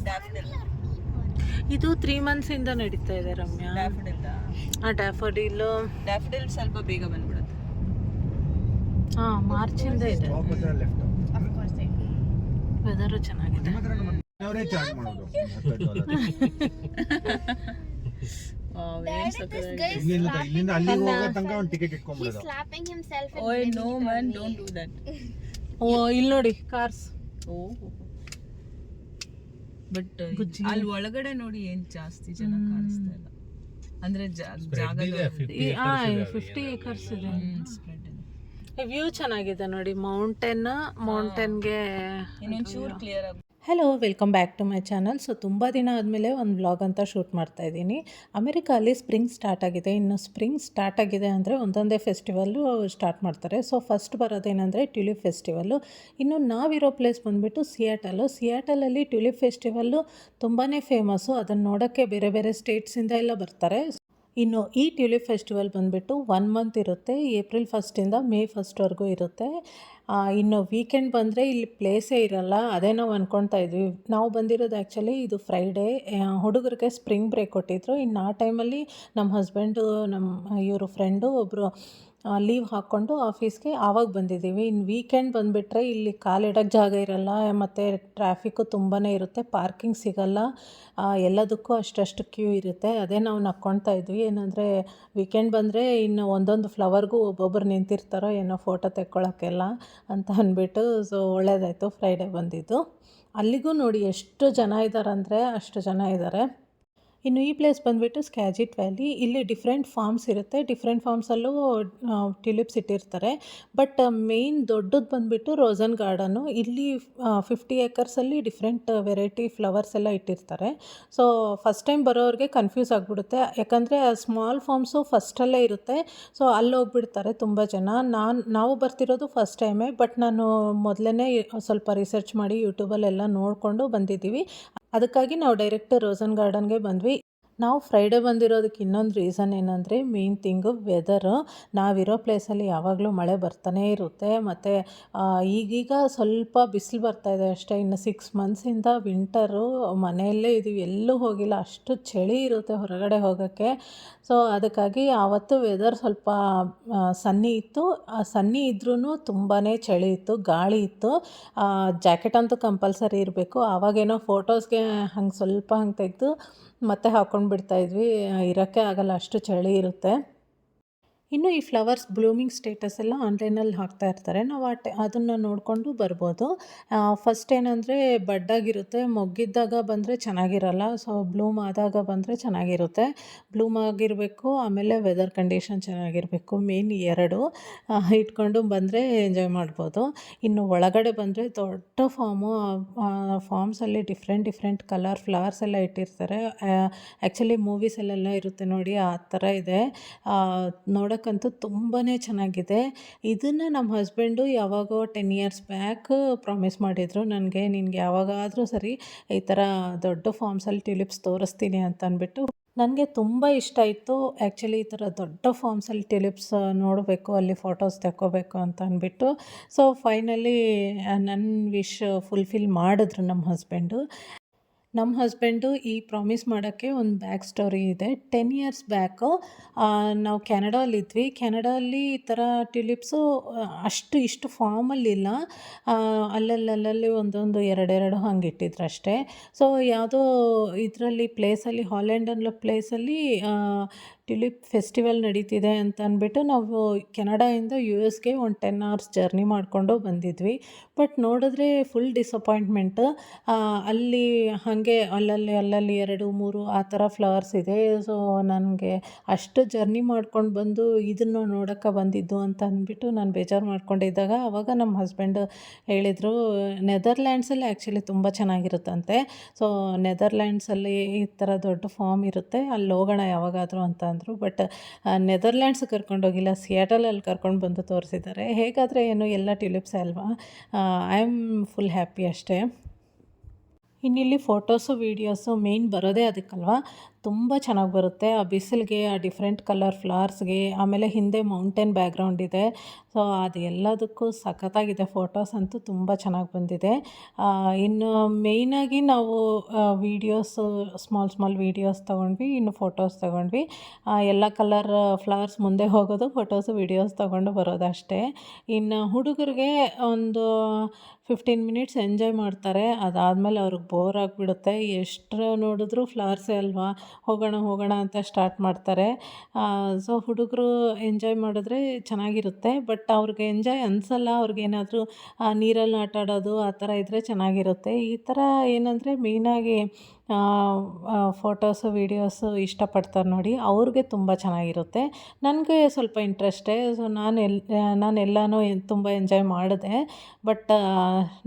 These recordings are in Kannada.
ಡ್ಯಾಫಡಿಲ್. ಇದು 3 ಮಂತ್ಸಿಂದ ನಡೀತಾ ಇದೆ ರಮ್ಯಾ. ಡ್ಯಾಫಡಿಲ್ ಡ್ಯಾಫಡಿಲ್ ಸ್ವಲ್ಪ ಬೇಗ ಬಂದ್ಬಿಡುತ್ತೆ. ಮಾರ್ಚಿಂದ ಇದೆ. ವೆದರು ಚೆನ್ನಾಗಿದೆ. ಇಲ್ಲಿಂದ ಅಲ್ಲಿಗೆ ಹೋಗೋ ತನಕ ಒಂದು ಟಿಕೆಟ್ ಇಟ್ಕೊಂಡ್ಬಿಡೋದು. ಓಯ್ no man, don't do that. ಇಲ್ಲಿ ನೋಡಿ ಕಾರ್ಸ್. ಬಟ್ ಅಲ್ಲಿ ಒಳಗಡೆ ನೋಡಿ ಏನ್ ಜಾಸ್ತಿ ಜನ ಕಾಣಿಸ್ತಾ ಇಲ್ಲ. ಅಂದ್ರೆ ಜಾಗ 50 acres ಇದೆ. ವ್ಯೂ ಚೆನ್ನಾಗಿದೆ ನೋಡಿ. ಮೌಂಟೇನ್ಗೆ ಇನ್ನೊಂಚೂರು ಕ್ಲಿಯರ್ ಆಗಿ. Hello, welcome back to my channel. So ತುಂಬ ದಿನ ಆದಮೇಲೆ ಒಂದು ವ್ಲಾಗ್ ಅಂತ ಶೂಟ್ ಮಾಡ್ತಾ ಇದ್ದೀನಿ. ಅಮೆರಿಕಲ್ಲಿ ಸ್ಪ್ರಿಂಗ್ ಸ್ಟಾರ್ಟ್ ಆಗಿದೆ. ಇನ್ನು ಸ್ಪ್ರಿಂಗ್ ಸ್ಟಾರ್ಟ್ ಆಗಿದೆ ಅಂದರೆ ಒಂದೊಂದೇ ಫೆಸ್ಟಿವಲ್ಲು ಸ್ಟಾರ್ಟ್ ಮಾಡ್ತಾರೆ. ಸೊ ಫಸ್ಟ್ ಬರೋದೇನೆಂದರೆ ಟ್ಯುಲಿಪ್ ಫೆಸ್ಟಿವಲ್ಲು. ಇನ್ನು ನಾವಿರೋ ಪ್ಲೇಸ್ ಬಂದುಬಿಟ್ಟು ಸಿಯಾಟಲಲ್ಲಿ ಟ್ಯುಲಿಪ್ ಫೆಸ್ಟಿವಲ್ಲು ತುಂಬಾ ಫೇಮಸ್ಸು. ಅದನ್ನು ನೋಡೋಕ್ಕೆ ಬೇರೆ ಬೇರೆ ಸ್ಟೇಟ್ಸಿಂದ ಎಲ್ಲ ಬರ್ತಾರೆ. ಇನ್ನು ಈ ಟ್ಯುಲಿಪ್ ಫೆಸ್ಟಿವಲ್ ಬಂದುಬಿಟ್ಟು 1 ಮಂತ್ ಇರುತ್ತೆ. ಏಪ್ರಿಲ್ 1 ಮೇ 1 ಇರುತ್ತೆ. ಇನ್ನು ವೀಕೆಂಡ್ ಬಂದರೆ ಇಲ್ಲಿ ಪ್ಲೇಸೇ ಇರಲ್ಲ. ಅದೇ ನಾವು ಅಂದ್ಕೊಳ್ತಾ ಇದ್ವಿ. ನಾವು ಬಂದಿರೋದು ಆ್ಯಕ್ಚುಲಿ ಇದು ಫ್ರೈಡೇ. ಹುಡುಗರಿಗೆ ಸ್ಪ್ರಿಂಗ್ ಬ್ರೇಕ್ ಕೊಟ್ಟಿದ್ರು. ಇನ್ನು ಆ ಟೈಮಲ್ಲಿ ನಮ್ಮ ಹಸ್ಬೆಂಡು ಇವರು ಫ್ರೆಂಡು ಒಬ್ಬರು ಲೀವ್ ಹಾಕ್ಕೊಂಡು ಆಫೀಸ್ಗೆ ಆವಾಗ ಬಂದಿದ್ದೀವಿ. ಇನ್ನು ವೀಕೆಂಡ್ ಬಂದುಬಿಟ್ರೆ ಇಲ್ಲಿ ಕಾಲಿಡೋಕ್ಕೆ ಜಾಗ ಇರಲ್ಲ, ಮತ್ತು ಟ್ರಾಫಿಕ್ಕು ತುಂಬಾ ಇರುತ್ತೆ, ಪಾರ್ಕಿಂಗ್ ಸಿಗಲ್ಲ, ಎಲ್ಲದಕ್ಕೂ ಅಷ್ಟಷ್ಟು ಕ್ಯೂ ಇರುತ್ತೆ. ಅದೇ ನಾವು ನಕ್ಕೊಳ್ತಾ ಇದ್ವಿ. ಏನಂದರೆ ವೀಕೆಂಡ್ ಬಂದರೆ ಇನ್ನು ಒಂದೊಂದು ಫ್ಲವರ್ಗೂ ಒಬ್ಬೊಬ್ಬರು ನಿಂತಿರ್ತಾರೋ ಏನೋ ಫೋಟೋ ತೆಕ್ಕೊಳ್ಳೋಕ್ಕೆಲ್ಲ ಅಂತ ಅಂದ್ಬಿಟ್ಟು. ಸೊ ಒಳ್ಳೆಯದಾಯಿತು ಫ್ರೈಡೇ ಬಂದಿದ್ದು. ಅಲ್ಲಿಗೂ ನೋಡಿ ಎಷ್ಟು ಜನ ಇದ್ದಾರೆ ಅಂದರೆ ಅಷ್ಟು ಜನ ಇದ್ದಾರೆ. ಇನ್ನು ಈ ಪ್ಲೇಸ್ ಬಂದುಬಿಟ್ಟು ಸ್ಕ್ಯಾಜಿಟ್ ವ್ಯಾಲಿ. ಇಲ್ಲಿ ಡಿಫ್ರೆಂಟ್ ಫಾರ್ಮ್ಸ್ ಇರುತ್ತೆ. ಡಿಫ್ರೆಂಟ್ ಫಾರ್ಮ್ಸಲ್ಲೂ ಟ್ಯುಲಿಪ್ಸ್ ಇಟ್ಟಿರ್ತಾರೆ. ಬಟ್ ಮೇಯ್ನ್ ದೊಡ್ಡದು ಬಂದುಬಿಟ್ಟು ರೋಸನ್ ಗಾರ್ಡನು. ಇಲ್ಲಿ 50 acresಲ್ಲಿ ಡಿಫ್ರೆಂಟ್ ವೆರೈಟಿ ಫ್ಲವರ್ಸ್ ಎಲ್ಲ ಇಟ್ಟಿರ್ತಾರೆ. ಸೊ ಫಸ್ಟ್ ಟೈಮ್ ಬರೋರಿಗೆ ಕನ್ಫ್ಯೂಸ್ ಆಗಿಬಿಡುತ್ತೆ. ಯಾಕಂದರೆ ಸ್ಮಾಲ್ ಫಾರ್ಮ್ಸು ಫಸ್ಟಲ್ಲೇ ಇರುತ್ತೆ. ಸೊ ಅಲ್ಲಿ ಹೋಗ್ಬಿಡ್ತಾರೆ ತುಂಬ ಜನ. ನಾವು ಬರ್ತಿರೋದು ಫಸ್ಟ್ ಟೈಮೇ. ಬಟ್ ನಾನು ಮೊದಲೇ ಸ್ವಲ್ಪ ರಿಸರ್ಚ್ ಮಾಡಿ ಯೂಟ್ಯೂಬಲ್ಲೆಲ್ಲ ನೋಡಿಕೊಂಡು ಬಂದಿದ್ದೀವಿ. ಅದಕ್ಕಾಗಿ ನಾವು ಡೈರೆಕ್ಟ್ ರೋಸನ್ ಗಾರ್ಡನ್ಗೆ ಬಂದ್ವಿ. ನಾವು ಫ್ರೈಡೇ ಬಂದಿರೋದಕ್ಕೆ ಇನ್ನೊಂದು ರೀಸನ್ ಏನಂದರೆ ಮೇನ್ ಥಿಂಗು ವೆದರು. ನಾವಿರೋ ಪ್ಲೇಸಲ್ಲಿ ಯಾವಾಗಲೂ ಮಳೆ ಬರ್ತಾನೇ ಇರುತ್ತೆ. ಮತ್ತು ಈಗೀಗ ಸ್ವಲ್ಪ ಬಿಸಿಲು ಬರ್ತಾಯಿದೆ ಅಷ್ಟೇ. ಇನ್ನು 6 ಮಂತ್ಸಿಂದ ವಿಂಟರು. ಮನೆಯಲ್ಲೇ ಇದ್ದೀವಿ, ಎಲ್ಲೂ ಹೋಗಿಲ್ಲ. ಅಷ್ಟು ಚಳಿ ಇರುತ್ತೆ ಹೊರಗಡೆ ಹೋಗೋಕ್ಕೆ. ಸೊ ಅದಕ್ಕಾಗಿ ಆವತ್ತು ವೆದರ್ ಸ್ವಲ್ಪ ಸನ್ನಿ ಇತ್ತು. ಸನ್ನಿ ಇದ್ರೂ ತುಂಬಾ ಚಳಿ ಇತ್ತು, ಗಾಳಿ ಇತ್ತು. ಜಾಕೆಟ್ ಅಂತೂ ಕಂಪಲ್ಸರಿ ಇರಬೇಕು. ಆವಾಗೇನೋ ಫೋಟೋಸ್ಗೆ ಹಂಗೆ ಸ್ವಲ್ಪ ಹಂಗೆ ತೆಗೆದು ಮತ್ತೆ ಹಾಕ್ಕೊಂಡು ಬಿಡ್ತಾಯಿದ್ವಿ. ಇರೋಕ್ಕೆ ಆಗಲ್ಲ, ಅಷ್ಟು ಚಳಿ ಇರುತ್ತೆ. ಇನ್ನು ಈ ಫ್ಲವರ್ಸ್ ಬ್ಲೂಮಿಂಗ್ ಸ್ಟೇಟಸ್ ಎಲ್ಲ ಆನ್ಲೈನಲ್ಲಿ ಹಾಕ್ತಾ ಇರ್ತಾರೆ. ನಾವು ಅದನ್ನು ನೋಡಿಕೊಂಡು ಬರ್ಬೋದು. ಫಸ್ಟ್ ಏನಂದರೆ ಬಡ್ಡಾಗಿರುತ್ತೆ, ಮೊಗ್ಗಿದ್ದಾಗ ಬಂದರೆ ಚೆನ್ನಾಗಿರಲ್ಲ. ಸೊ ಬ್ಲೂಮ್ ಆದಾಗ ಬಂದರೆ ಚೆನ್ನಾಗಿರುತ್ತೆ. ಬ್ಲೂಮ್ ಆಗಿರಬೇಕು, ಆಮೇಲೆ ವೆದರ್ ಕಂಡೀಷನ್ ಚೆನ್ನಾಗಿರಬೇಕು. ಮೇನ್ 2 ಇಟ್ಕೊಂಡು ಬಂದರೆ ಎಂಜಾಯ್ ಮಾಡ್ಬೋದು. ಇನ್ನು ಒಳಗಡೆ ಬಂದರೆ ದೊಡ್ಡ ಫಾರ್ಮ್ಸಲ್ಲಿ ಡಿಫ್ರೆಂಟ್ ಕಲರ್ ಫ್ಲವರ್ಸ್ ಎಲ್ಲ ಇಟ್ಟಿರ್ತಾರೆ. ಆ್ಯಕ್ಚುಲಿ ಮೂವೀಸಲ್ಲೆಲ್ಲ ಇರುತ್ತೆ ನೋಡಿ, ಆ ಥರ ಇದೆ. ನೋಡೋಕ್ಕಂತೂ ತುಂಬಾ ಚೆನ್ನಾಗಿದೆ. ಇದನ್ನು ನಮ್ಮ ಹಸ್ಬೆಂಡು ಯಾವಾಗೋ 10 years ಬ್ಯಾಕ್ ಪ್ರಾಮಿಸ್ ಮಾಡಿದರು ನನಗೆ, ನಿನಗೆ ಯಾವಾಗಾದರೂ ಸರಿ ಈ ಥರ ದೊಡ್ಡ ಫಾರ್ಮ್ಸಲ್ಲಿ ಟ್ಯುಲಿಪ್ಸ್ ತೋರಿಸ್ತೀನಿ ಅಂತ ಅಂದ್ಬಿಟ್ಟು. ನನಗೆ ತುಂಬ ಇಷ್ಟ ಇತ್ತು ಆ್ಯಕ್ಚುಲಿ ಈ ಥರ ದೊಡ್ಡ ಫಾರ್ಮ್ಸಲ್ಲಿ ಟ್ಯುಲಿಪ್ಸ್ ನೋಡಬೇಕು, ಅಲ್ಲಿ ಫೋಟೋಸ್ ತೆಕ್ಕೋಬೇಕು ಅಂತ ಅಂದ್ಬಿಟ್ಟು. ಸೊ ಫೈನಲಿ ನನ್ನ ವಿಶ್ ಫುಲ್ಫಿಲ್ ಮಾಡಿದ್ರು ನಮ್ಮ ಹಸ್ಬೆಂಡು. ಈ ಪ್ರಾಮಿಸ್ ಮಾಡೋಕ್ಕೆ ಒಂದು ಬ್ಯಾಕ್ ಸ್ಟೋರಿ ಇದೆ. 10 years ಬ್ಯಾಕು ನಾವು ಕೆನಡಾಲಿದ್ವಿ. ಕೆನಡಾಲ್ಲಿ ಈ ಥರ ಟ್ಯುಲಿಪ್ಸು ಇಷ್ಟು ಫಾರ್ಮಲ್ಲಿಲ್ಲ. ಅಲ್ಲಲ್ಲಿ ಒಂದೊಂದು 2 ಹಂಗೆ ಇಟ್ಟಿದ್ರು ಅಷ್ಟೇ. ಸೊ ಯಾವುದೋ ಇದರಲ್ಲಿ ಪ್ಲೇಸಲ್ಲಿ, ಹಾಲೆಂಡ್ ಅನ್ನೋ ಪ್ಲೇಸಲ್ಲಿ ಟ್ಯುಲಿಪ್ ಫೆಸ್ಟಿವಲ್ ನಡೀತಿದೆ ಅಂತ ಅಂದ್ಬಿಟ್ಟು ನಾವು ಕೆನಡಾಯಿಂದ US ಒಂದು 10 hours ಜರ್ನಿ ಮಾಡಿಕೊಂಡು ಬಂದಿದ್ವಿ. ಬಟ್ ನೋಡಿದ್ರೆ ಫುಲ್ ಡಿಸಪಾಯಿಂಟ್ಮೆಂಟ್. ಅಲ್ಲಿ ಹಾಗೆ ಅಲ್ಲಲ್ಲಿ 2, 3 ಆ ಥರ ಫ್ಲವರ್ಸ್ ಇದೆ. ಸೊ ನನಗೆ ಅಷ್ಟು ಜರ್ನಿ ಮಾಡ್ಕೊಂಡು ಬಂದು ಇದನ್ನು ನೋಡೋಕ್ಕೆ ಬಂದಿದ್ದು ಅಂತ ಅಂದ್ಬಿಟ್ಟು ನಾನು ಬೇಜಾರು ಮಾಡ್ಕೊಂಡಿದ್ದಾಗ ಆವಾಗ ನಮ್ಮ ಹಸ್ಬೆಂಡ್ ಹೇಳಿದರು, ನೆದರ್ಲ್ಯಾಂಡ್ಸಲ್ಲಿ ಆ್ಯಕ್ಚುಲಿ ತುಂಬ ಚೆನ್ನಾಗಿರುತ್ತಂತೆ. ಸೊ ನೆದರ್ಲ್ಯಾಂಡ್ಸಲ್ಲಿ ಈ ಥರ ದೊಡ್ಡ ಫಾರ್ಮ್ ಇರುತ್ತೆ, ಅಲ್ಲಿ ಹೋಗೋಣ ಯಾವಾಗಾದರೂ ಅಂತ ಅಂದರು. ಬಟ್ ನೆದರ್ಲ್ಯಾಂಡ್ಸ್ ಕರ್ಕೊಂಡೋಗಿಲ್ಲ, ಸಿಯಾಟಲಲ್ಲಿ ಕರ್ಕೊಂಡು ಬಂದು ತೋರಿಸಿದ್ದಾರೆ. ಹೇಗಾದರೆ ಏನು, ಎಲ್ಲ ಟ್ಯುಲಿಪ್ಸೇ ಅಲ್ವಾ. ಐ ಆಮ್ ಫುಲ್ ಹ್ಯಾಪಿ ಅಷ್ಟೇ. ಇನ್ನಿಲ್ಲಿ ಫೋಟೋಸು ವೀಡಿಯೋಸು ಮೇಯ್ನ್ ಬರೋದೇ ಅದಕ್ಕಲ್ವ. ತುಂಬ ಚೆನ್ನಾಗಿ ಬರುತ್ತೆ. ಆ ಬಿಸಿಲಿಗೆ, ಆ ಡಿಫ್ರೆಂಟ್ ಕಲರ್ ಫ್ಲವರ್ಸ್ಗೆ, ಆಮೇಲೆ ಹಿಂದೆ ಮೌಂಟೇನ್ ಬ್ಯಾಕ್‌ಗ್ರೌಂಡ್ ಇದೆ. ಸೊ ಅದು ಎಲ್ಲದಕ್ಕೂ ಸಖತ್ತಾಗಿದೆ. ಫೋಟೋಸ್ ಅಂತೂ ತುಂಬ ಚೆನ್ನಾಗಿ ಬಂದಿದೆ. ಇನ್ನು ಮೇಯ್ನಾಗಿ ನಾವು ವೀಡಿಯೋಸು ಸ್ಮಾಲ್ ವೀಡಿಯೋಸ್ ತೊಗೊಂಡ್ವಿ. ಇನ್ನು ಫೋಟೋಸ್ ತೊಗೊಂಡ್ವಿ. ಎಲ್ಲ ಕಲರ್ ಫ್ಲವರ್ಸ್ ಮುಂದೆ ಹೋಗೋದು, ಫೋಟೋಸು, ವೀಡಿಯೋಸ್ ತೊಗೊಂಡು ಬರೋದಷ್ಟೇ. ಇನ್ನು ಹುಡುಗರಿಗೆ ಒಂದು 15 ಮಿನಿಟ್ಸ್ ಎಂಜಾಯ್ ಮಾಡ್ತಾರೆ. ಅದಾದಮೇಲೆ ಅವ್ರಿಗೆ ಬೋರ್ ಆಗಿಬಿಡುತ್ತೆ. ಎಷ್ಟು ನೋಡಿದ್ರೂ ಫ್ಲವರ್ಸೇ ಅಲ್ವಾ, ಹೋಗೋಣ ಅಂತ ಸ್ಟಾರ್ಟ್ ಮಾಡ್ತಾರೆ. ಸೊ ಹುಡುಗರು ಎಂಜಾಯ್ ಮಾಡಿದ್ರೆ ಚೆನ್ನಾಗಿರುತ್ತೆ. ಬಟ್ ಅವ್ರಿಗೆ ಎಂಜಾಯ್ ಅನಿಸಲ್ಲ. ಅವ್ರಿಗೇನಾದರೂ ನೀರಲ್ಲಿ ಆಟ ಆಡೋದು ಆ ಥರ ಇದ್ದರೆ ಚೆನ್ನಾಗಿರುತ್ತೆ. ಈ ಥರ ಏನಂದರೆ ಮೇಯ್ನಾಗಿ ಫೋಟೋಸು, ವೀಡಿಯೋಸು ಇಷ್ಟಪಡ್ತಾರೆ ನೋಡಿ, ಅವ್ರಿಗೆ ತುಂಬ ಚೆನ್ನಾಗಿರುತ್ತೆ. ನನಗೆ ಸ್ವಲ್ಪ ಇಂಟ್ರೆಸ್ಟೇ. ಸೊ ನಾನೆಲ್ಲನೂ ತುಂಬ ಎಂಜಾಯ್ ಮಾಡಿದೆ. ಬಟ್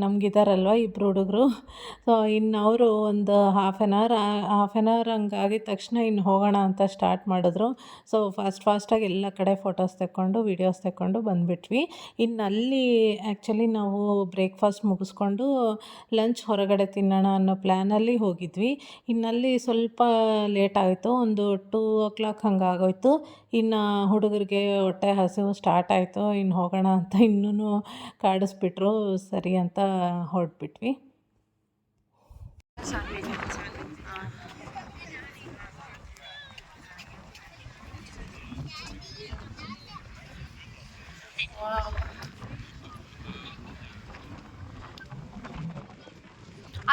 ನಮಗಿದಾರಲ್ವ ಇಬ್ಬರು ಹುಡುಗರು. ಸೊ ಇನ್ನು ಅವರು ಒಂದು ಹಾಫ್ ಆ್ಯನ್ ಅವರ್ ಹಂಗಾಗಿದ ತಕ್ಷಣ ಇನ್ನು ಹೋಗೋಣ ಅಂತ ಸ್ಟಾರ್ಟ್ ಮಾಡಿದ್ರು. ಸೊ ಫಾಸ್ಟಾಗಿ ಎಲ್ಲ ಕಡೆ ಫೋಟೋಸ್ ತೆಕ್ಕೊಂಡು, ವೀಡಿಯೋಸ್ ತೆಕ್ಕೊಂಡು ಬಂದುಬಿಟ್ವಿ. ಇನ್ನು ಅಲ್ಲಿ ಆ್ಯಕ್ಚುಲಿ ನಾವು ಬ್ರೇಕ್ಫಾಸ್ಟ್ ಮುಗಿಸ್ಕೊಂಡು ಲಂಚ್ ಹೊರಗಡೆ ತಿನ್ನೋಣ ಅನ್ನೋ ಪ್ಲ್ಯಾನಲ್ಲಿ ಹೋಗಿದ್ವಿ. ಇನ್ನಲ್ಲಿ ಸ್ವಲ್ಪ ಲೇಟ್ ಆಯಿತು. ಒಂದು 2 ಹಂಗಾಗೋಯ್ತು. ಇನ್ನು ಹುಡುಗರಿಗೆ ಹೊಟ್ಟೆ ಹಸಿವು ಸ್ಟಾರ್ಟ್ ಆಯಿತು. ಇನ್ನು ಹೋಗೋಣ ಅಂತ ಇನ್ನೂ ಕಾಡಿಸ್ಬಿಟ್ರು. ಸರಿ ಅಂತ ಹೊರಟ್ಬಿಟ್ವಿ.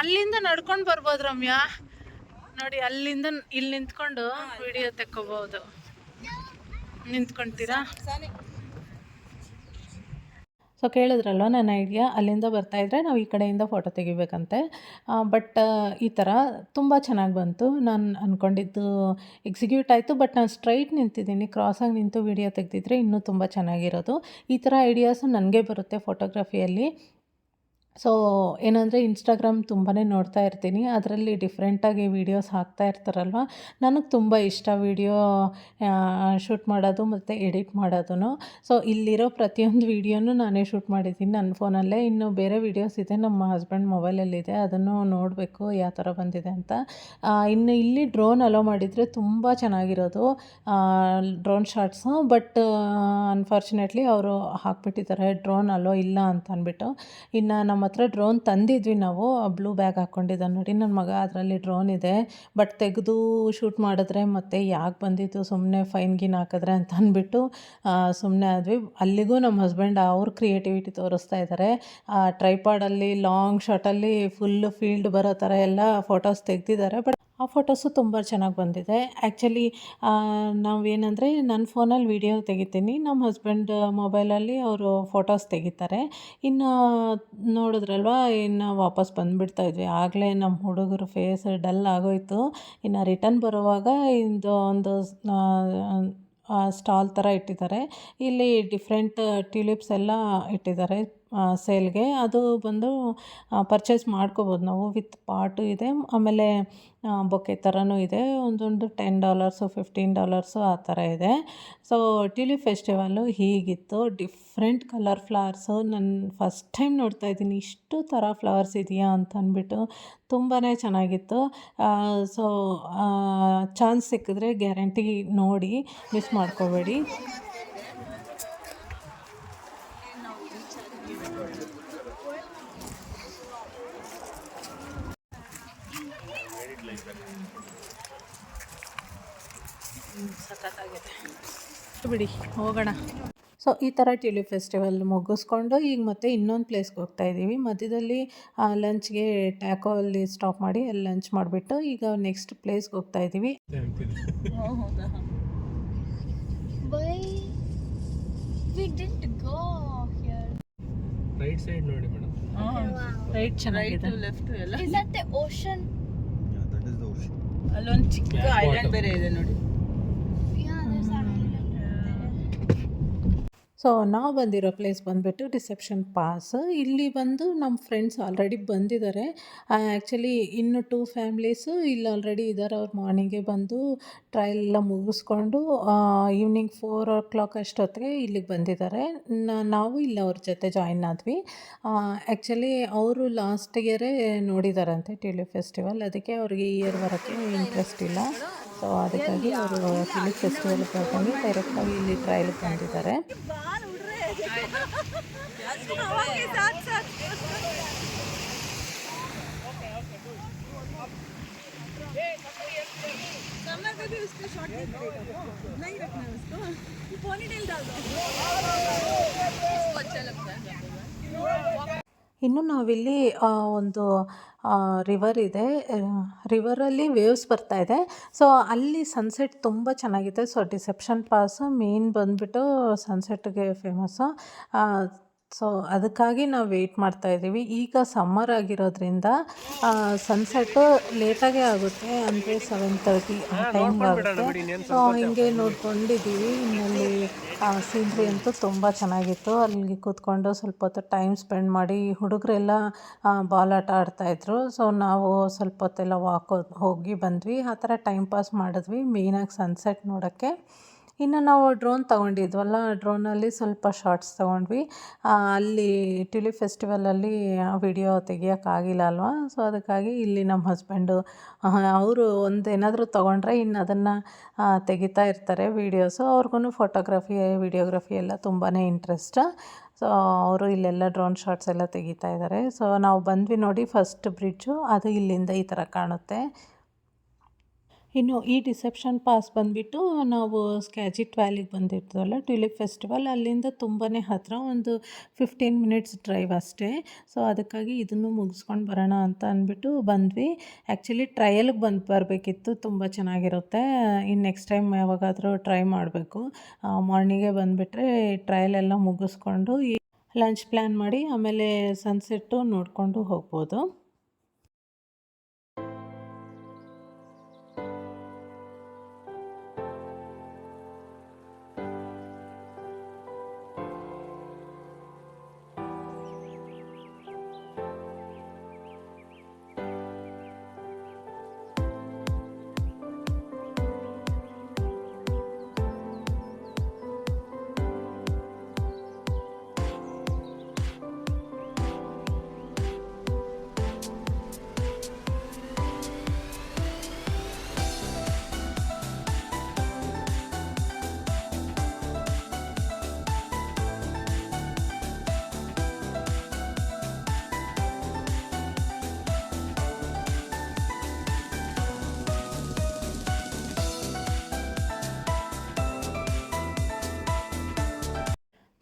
ಅಲ್ಲಿಂದ ನಡ್ಕೊಂಡು ಬರ್ಬೋದು ರಮ್ಯಾ. ನೋಡಿ, ಅಲ್ಲಿಂದ ಇಲ್ಲಿ ನಿಂತ್ಕೊಂಡು ವಿಡಿಯೋ ತೆಕ್ಕೋಬೋದು. ನಿಂತ್ಕೊಳ್ತೀರಾ? ಸೊ ಕೇಳಿದ್ರಲ್ವ ನನ್ನ ಐಡಿಯಾ. ಅಲ್ಲಿಂದ ಬರ್ತಾಯಿದ್ರೆ ನಾವು ಈ ಕಡೆಯಿಂದ ಫೋಟೋ ತೆಗಿಬೇಕಂತೆ. ಬಟ್ ಈ ಥರ ತುಂಬ ಚೆನ್ನಾಗಿ ಬಂತು. ನಾನು ಅಂದ್ಕೊಂಡಿದ್ದು ಎಕ್ಸಿಕ್ಯೂಟ್ ಆಯಿತು. ಬಟ್ ನಾನು ಸ್ಟ್ರೈಟ್ ನಿಂತಿದ್ದೀನಿ. ಕ್ರಾಸಾಗಿ ನಿಂತು ವಿಡಿಯೋ ತೆಗೆದಿದ್ರೆ ಇನ್ನೂ ತುಂಬ ಚೆನ್ನಾಗಿರೋದು. ಈ ಥರ ಐಡಿಯಾಸು ನನಗೆ ಬರುತ್ತೆ ಫೋಟೋಗ್ರಫಿಯಲ್ಲಿ. ಸೊ ಏನಂದರೆ ಇನ್ಸ್ಟಾಗ್ರಾಮ್ ತುಂಬಾ ನೋಡ್ತಾ ಇರ್ತೀನಿ. ಅದರಲ್ಲಿ ಡಿಫ್ರೆಂಟಾಗಿ ವೀಡಿಯೋಸ್ ಹಾಕ್ತಾ ಇರ್ತಾರಲ್ವ, ನನಗೆ ತುಂಬ ಇಷ್ಟ ವೀಡಿಯೋ ಶೂಟ್ ಮಾಡೋದು ಮತ್ತು ಎಡಿಟ್ ಮಾಡೋದು. ಸೊ ಇಲ್ಲಿರೋ ಪ್ರತಿಯೊಂದು ವೀಡಿಯೋನೂ ನಾನೇ ಶೂಟ್ ಮಾಡಿದ್ದೀನಿ ನನ್ನ ಫೋನಲ್ಲೇ. ಇನ್ನು ಬೇರೆ ವೀಡಿಯೋಸ್ ಇದೆ ನಮ್ಮ ಹಸ್ಬೆಂಡ್ ಮೊಬೈಲಲ್ಲಿದೆ, ಅದನ್ನು ನೋಡಬೇಕು ಯಾವ ಥರ ಬಂದಿದೆ ಅಂತ. ಇನ್ನು ಇಲ್ಲಿ ಡ್ರೋನ್ ಅಲೋ ಮಾಡಿದರೆ ತುಂಬ ಚೆನ್ನಾಗಿರೋದು ಡ್ರೋನ್ ಶಾಟ್ಸು. ಬಟ್ ಅನ್ಫಾರ್ಚುನೇಟ್ಲಿ ಅವರು ಹಾಕ್ಬಿಟ್ಟಿದ್ದಾರೆ ಡ್ರೋನ್ ಅಲೋ ಇಲ್ಲ ಅಂತ ಅಂದ್ಬಿಟ್ಟು. ಇನ್ನು ನಮ್ಮ ಹತ್ರ ಡ್ರೋನ್ ತಂದಿದ್ವಿ ನಾವು. ಬ್ಲೂ ಬ್ಯಾಗ್ ಹಾಕ್ಕೊಂಡಿದ್ದ ನೋಡಿ ನನ್ನ ಮಗ, ಅದರಲ್ಲಿ ಡ್ರೋನ್ ಇದೆ. ಬಟ್ ತೆಗೆದು ಶೂಟ್ ಮಾಡಿದ್ರೆ ಮತ್ತೆ ಯಾಕೆ ಬಂದಿತ್ತು, ಸುಮ್ಮನೆ ಫೈನ್ ಗಿನ್ ಹಾಕಿದ್ರೆ ಅಂತ ಅಂದ್ಬಿಟ್ಟು ಸುಮ್ಮನೆ ಆದ್ವಿ. ಅಲ್ಲಿಗೂ ನಮ್ಮ ಹಸ್ಬೆಂಡ್ ಅವ್ರ ಕ್ರಿಯೇಟಿವಿಟಿ ತೋರಿಸ್ತಾ ಇದ್ದಾರೆ. ಟ್ರೈಪಾಡಲ್ಲಿ ಲಾಂಗ್ ಶಾಟಲ್ಲಿ ಫುಲ್ಲು ಫೀಲ್ಡ್ ಬರೋ ಥರ ಎಲ್ಲ ಫೋಟೋಸ್ ತೆಗೆದಿದ್ದಾರೆ. ಬಟ್ ಆ ಫೋಟೋಸು ತುಂಬ ಚೆನ್ನಾಗಿ ಬಂದಿದೆ. ಆ್ಯಕ್ಚುಲಿ ನಾವೇನಂದರೆ ನನ್ನ ಫೋನಲ್ಲಿ ವೀಡಿಯೋ ತೆಗಿತೀನಿ, ನಮ್ಮ ಹಸ್ಬೆಂಡ್ ಮೊಬೈಲಲ್ಲಿ ಅವರು ಫೋಟೋಸ್ ತೆಗಿತಾರೆ. ಇನ್ನು ನೋಡಿದ್ರಲ್ವ, ಇನ್ನು ವಾಪಸ್ ಬಂದುಬಿಡ್ತಾಯಿದ್ವಿ. ಆಗಲೇ ನಮ್ಮ ಹುಡುಗರು ಫೇಸ್ ಡಲ್ ಆಗೋಯಿತು. ಇನ್ನು ರಿಟರ್ನ್ ಬರುವಾಗ ಒಂದು ಸ್ಟಾಲ್ ಥರ ಇಟ್ಟಿದ್ದಾರೆ. ಇಲ್ಲಿ ಡಿಫ್ರೆಂಟ್ ಟ್ಯೂಲಿಪ್ಸ್ ಎಲ್ಲ ಇಟ್ಟಿದ್ದಾರೆ ಸೇಲ್ಗೆ. ಅದು ಬಂದು ಪರ್ಚೇಸ್ ಮಾಡ್ಕೋಬೋದು ನಾವು. ವಿತ್ ಪಾಟು ಇದೆ, ಆಮೇಲೆ ಬೊಕ್ಕೆ ಥರನೂ ಇದೆ. ಒಂದೊಂದು $10 $15 ಆ ಥರ ಇದೆ. ಸೊ ಟ್ಯೂಲಿಪ್ ಫೆಸ್ಟಿವಲ್ಲು ಹೀಗಿತ್ತು. Different colour flowers. ನಾನು ಫಸ್ಟ್ ಟೈಮ್ ನೋಡ್ತಾ ಇದ್ದೀನಿ ಇಷ್ಟು ಥರ ಫ್ಲವರ್ಸ್ ಇದೆಯಾ ಅಂತ ಅಂದ್ಬಿಟ್ಟು. ತುಂಬಾ ಚೆನ್ನಾಗಿತ್ತು. ಸೊ ಚಾನ್ಸ್ ಸಿಕ್ಕಿದ್ರೆ ಗ್ಯಾರಂಟಿ ನೋಡಿ, ಮಿಸ್ ಮಾಡ್ಕೋಬೇಡಿ. ಸಖತ್ತಾಗಿದೆ ಬಿಡಿ, ಹೋಗೋಣ. ಸೊ ಈ ಥರ ಟ್ಯೂಲಿಪ್ ಫೆಸ್ಟಿವಲ್ ಮುಗಿಸ್ಕೊಂಡು ಈಗ ಮತ್ತೆ ಇನ್ನೊಂದು ಪ್ಲೇಸ್ಗೆ ಹೋಗ್ತಾಯಿದ್ದೀವಿ. ಮಧ್ಯದಲ್ಲಿ ಲಂಚ್ಗೆ ಟ್ಯಾಕೋ ಅಲ್ಲಿ ಸ್ಟಾಪ್ ಮಾಡಿ ಅಲ್ಲಿ ಲಂಚ್ ಮಾಡಿಬಿಟ್ಟು ಈಗ ನೆಕ್ಸ್ಟ್ ಪ್ಲೇಸ್ಗೆ ಹೋಗ್ತಾಯಿದ್ದೀವಿ. ರೈಟ್ ಸೈಡ್ ನೋಡಿ ಮೇಡಮ್. ರೈಟ್ ಚೆನ್ನಾಗಿದೆ. ಅಲ್ಲೊಂದು ಚಿಕ್ಕ ಐಲ್ಯಾಂಡ್ ಬೇರೆ ಇದೆ ನೋಡಿ. ಸೊ ನಾವು ಬಂದಿರೋ ಪ್ಲೇಸ್ ಬಂದುಬಿಟ್ಟು ರಿಸೆಪ್ಷನ್ ಪಾಸ್. ಇಲ್ಲಿ ಬಂದು ನಮ್ಮ ಫ್ರೆಂಡ್ಸ್ ಆಲ್ರೆಡಿ ಬಂದಿದ್ದಾರೆ. ಆ್ಯಕ್ಚುಲಿ ಇನ್ನು 2 ಫ್ಯಾಮ್ಲೀಸು ಇಲ್ಲಿ ಆಲ್ರೆಡಿ ಇದ್ದಾರೆ. ಅವ್ರು ಮಾರ್ನಿಂಗೇ ಬಂದು ಟ್ರಯಲ್ ಎಲ್ಲ ಮುಗಿಸ್ಕೊಂಡು ಈವ್ನಿಂಗ್ 4 ಅಷ್ಟೊತ್ತಿಗೆ ಇಲ್ಲಿಗೆ ಬಂದಿದ್ದಾರೆ. ನಾವು ಇಲ್ಲಿ ಅವ್ರ ಜೊತೆ ಜಾಯಿನ್ ಆದ್ವಿ. ಆ್ಯಕ್ಚುಲಿ ಅವರು ಲಾಸ್ಟ್ ಇಯರೇ ನೋಡಿದಾರಂತೆ ಟ್ಯೂಲಿಪ್ ಫೆಸ್ಟಿವಲ್, ಅದಕ್ಕೆ ಅವ್ರಿಗೆ ಈ ಇಯರ್ ಬರೋಕ್ಕೆ ಇಂಟ್ರೆಸ್ಟ್ ಇಲ್ಲ. ಸೊ ಸೊ ಅದಕ್ಕಾಗಿ ಅವರು ಟ್ಯುಲಿಪ್ ಫೆಸ್ಟಿವಲ್ಗೆ ಬರ್ದಂಗೆ ಡೈರೆಕ್ಟಾಗಿ ಇಲ್ಲಿ ಟ್ರಯಲ್ಗೆ ಬಂದಿದ್ದಾರೆ. ಇನ್ನು ನಾವಿಲ್ಲಿ ಒಂದು ರಿವರ್ ಇದೆ. ರಿವರಲ್ಲಿ ವೇವ್ಸ್ ಬರ್ತಾ ಇದೆ. ಸೊ ಅಲ್ಲಿ ಸನ್ಸೆಟ್ ತುಂಬ ಚೆನ್ನಾಗಿದೆ. ಸೊ ಡಿಸೆಪ್ಷನ್ ಪಾಸ್ ಮೇನ್ ಬಂದುಬಿಟ್ಟು ಸನ್ಸೆಟ್ಗೆ ಫೇಮಸ್ಸು. ಸೊ ಅದಕ್ಕಾಗಿ ನಾವು ವೆಯ್ಟ್ ಮಾಡ್ತಾಯಿದ್ದೀವಿ. ಈಗ ಸಮ್ಮರ್ ಆಗಿರೋದ್ರಿಂದ ಸನ್ಸೆಟ್ಟು ಲೇಟಾಗೇ ಆಗುತ್ತೆ, ಅಂದರೆ 7:30 ಆ ಟೈಮ್ಗೆ ಆಗುತ್ತೆ. ಸೊ ಹಿಂಗೆ ನೋಡ್ಕೊಂಡಿದ್ದೀವಿ. ಇನ್ನಲ್ಲಿ ಸೀನ್ರಿ ಅಂತೂ ತುಂಬ ಚೆನ್ನಾಗಿತ್ತು. ಅಲ್ಲಿಗೆ ಕೂತ್ಕೊಂಡು ಸ್ವಲ್ಪ ಹೊತ್ತು ಟೈಮ್ ಸ್ಪೆಂಡ್ ಮಾಡಿ ಹುಡುಗರೆಲ್ಲ ಬಾಲ್ ಆಟ ಆಡ್ತಾಯಿದ್ರು. ಸೊ ನಾವು ಸ್ವಲ್ಪ ಹೊತ್ತೆಲ್ಲ ಹೋಗಿ ಬಂದ್ವಿ. ಆ ಥರ ಟೈಮ್ ಪಾಸ್ ಮಾಡಿದ್ವಿ ಮೇಯ್ನಾಗಿ ಸನ್ಸೆಟ್ ನೋಡೋಕ್ಕೆ. ಇನ್ನು ನಾವು ಡ್ರೋನ್ ತೊಗೊಂಡಿದ್ವಲ್ಲ, ಡ್ರೋನಲ್ಲಿ ಸ್ವಲ್ಪ ಶಾರ್ಟ್ಸ್ ತೊಗೊಂಡ್ವಿ. ಅಲ್ಲಿ ಟ್ಯುಲಿಪ್ ಫೆಸ್ಟಿವಲಲ್ಲಿ ವಿಡಿಯೋ ತೆಗಿಯೋಕ್ಕಾಗಿಲ್ಲ ಅಲ್ವಾ. ಸೊ ಅದಕ್ಕಾಗಿ ಇಲ್ಲಿ ನಮ್ಮ ಹಸ್ಬೆಂಡು ಅವರು ಏನಾದರೂ ತೊಗೊಂಡ್ರೆ ಇನ್ನು ಅದನ್ನು ತೆಗಿತಾ ಇರ್ತಾರೆ ವೀಡಿಯೋಸು. ಅವ್ರಿಗೂ ಫೋಟೋಗ್ರಫಿ ವಿಡಿಯೋಗ್ರಫಿ ಎಲ್ಲ ತುಂಬಾ ಇಂಟ್ರೆಸ್ಟ್. ಸೊ ಅವರು ಇಲ್ಲೆಲ್ಲ ಡ್ರೋನ್ ಶಾಟ್ಸ್ ಎಲ್ಲ ತೆಗಿತಾ ಇದ್ದಾರೆ. ಸೊ ನಾವು ಬಂದ್ವಿ ನೋಡಿ, ಫಸ್ಟ್ ಬ್ರಿಡ್ಜು ಅದು ಇಲ್ಲಿಂದ ಈ ಥರ ಕಾಣುತ್ತೆ. ಇನ್ನು ಈ ಡಿಸೆಪ್ಷನ್ ಪಾಸ್ ಬಂದುಬಿಟ್ಟು ನಾವು ಸ್ಕ್ಯಾಜಿಟ್ ವ್ಯಾಲಿಗೆ ಬಂದಿರ್ತೀವಲ್ಲ ಟ್ಯುಲಿಪ್ ಫೆಸ್ಟಿವಲ್, ಅಲ್ಲಿಂದ ತುಂಬಾ ಹತ್ತಿರ, ಒಂದು 15 ಮಿನಿಟ್ಸ್ ಡ್ರೈವ್ ಅಷ್ಟೇ. ಸೊ ಅದಕ್ಕಾಗಿ ಇದನ್ನು ಮುಗಿಸ್ಕೊಂಡು ಬರೋಣ ಅಂತ ಅಂದ್ಬಿಟ್ಟು ಬಂದ್ವಿ. ಆ್ಯಕ್ಚುಲಿ ಟ್ರಯಲ್ಗೆ ಬರಬೇಕಿತ್ತು, ತುಂಬ ಚೆನ್ನಾಗಿರುತ್ತೆ. ಇನ್ನು ನೆಕ್ಸ್ಟ್ ಟೈಮ್ ಯಾವಾಗಾದರೂ ಟ್ರೈ ಮಾಡಬೇಕು. ಮಾರ್ನಿಂಗೇ ಬಂದುಬಿಟ್ರೆ ಟ್ರಯಲ್ ಎಲ್ಲ ಮುಗಿಸ್ಕೊಂಡು ಲಂಚ್ ಪ್ಲ್ಯಾನ್ ಮಾಡಿ ಆಮೇಲೆ ಸನ್ಸೆಟ್ಟು ನೋಡಿಕೊಂಡು ಹೋಗ್ಬೋದು.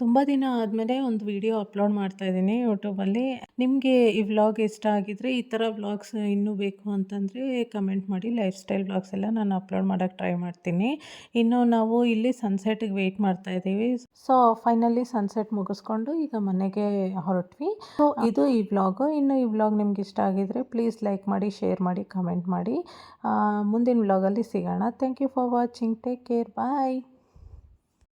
ತುಂಬ ದಿನ ಆದಮೇಲೆ ಒಂದು ವಿಡಿಯೋ ಅಪ್ಲೋಡ್ ಮಾಡ್ತಾಯಿದ್ದೀನಿ ಯೂಟ್ಯೂಬಲ್ಲಿ. ನಿಮಗೆ ಈ ವ್ಲಾಗ್ ಇಷ್ಟ ಆಗಿದ್ದರೆ, ಈ ಥರ ವ್ಲಾಗ್ಸ್ ಇನ್ನೂ ಬೇಕು ಅಂತಂದರೆ ಕಮೆಂಟ್ ಮಾಡಿ. ಲೈಫ್ ಸ್ಟೈಲ್ ವ್ಲಾಗ್ಸ್ ಎಲ್ಲ ನಾನು ಅಪ್ಲೋಡ್ ಮಾಡೋಕ್ಕೆ ಟ್ರೈ ಮಾಡ್ತೀನಿ. ಇನ್ನು ನಾವು ಇಲ್ಲಿ ಸನ್ಸೆಟಿಗೆ ವೆಯ್ಟ್ ಮಾಡ್ತಾಯಿದ್ದೀವಿ. ಸೊ ಫೈನಲಿ ಸನ್ಸೆಟ್ ಮುಗಿಸ್ಕೊಂಡು ಈಗ ಮನೆಗೆ ಹೊರಟ್ವಿ. ಸೊ ಇದು ಈ ವ್ಲಾಗು. ಇನ್ನು ಈ ವ್ಲಾಗ್ ನಿಮ್ಗೆ ಇಷ್ಟ ಆಗಿದ್ದರೆ ಪ್ಲೀಸ್ ಲೈಕ್ ಮಾಡಿ, ಶೇರ್ ಮಾಡಿ, ಕಮೆಂಟ್ ಮಾಡಿ. ಮುಂದಿನ ವ್ಲಾಗಲ್ಲಿ ಸಿಗೋಣ. Thank you for watching. Take care. Bye.